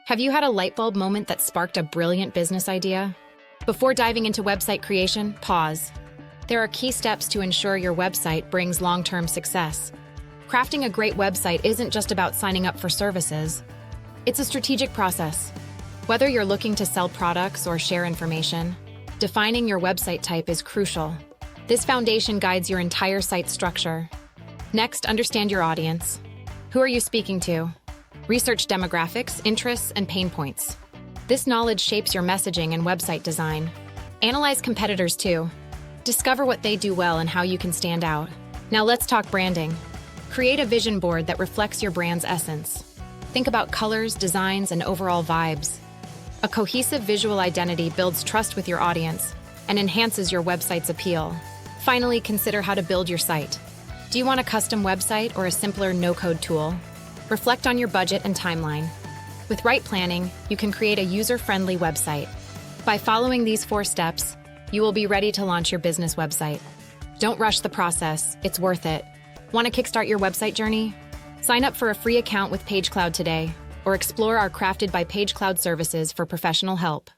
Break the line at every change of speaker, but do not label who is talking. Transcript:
Have you had a light bulb moment that sparked a brilliant business idea? Before diving into website creation, pause. There are key steps to ensure your website brings long-term success. Crafting a great website isn't just about signing up for services. It's a strategic process. Whether you're looking to sell products or share information, defining your website type is crucial. This foundation guides your entire site structure. Next, understand your audience. Who are you speaking to? Research demographics, interests, and pain points. This knowledge shapes your messaging and website design. Analyze competitors too. Discover what they do well and how you can stand out. Now let's talk branding. Create a vision board that reflects your brand's essence. Think about colors, designs, and overall vibes. A cohesive visual identity builds trust with your audience and enhances your website's appeal. Finally, consider how to build your site. Do you want a custom website or a simpler no-code tool? Reflect on your budget and timeline. With right planning, you can create a user-friendly website. By following these 4 steps, you will be ready to launch your business website. Don't rush the process, it's worth it. Want to kickstart your website journey? Sign up for a free account with Pagecloud today, or explore our Crafted by Pagecloud services for professional help.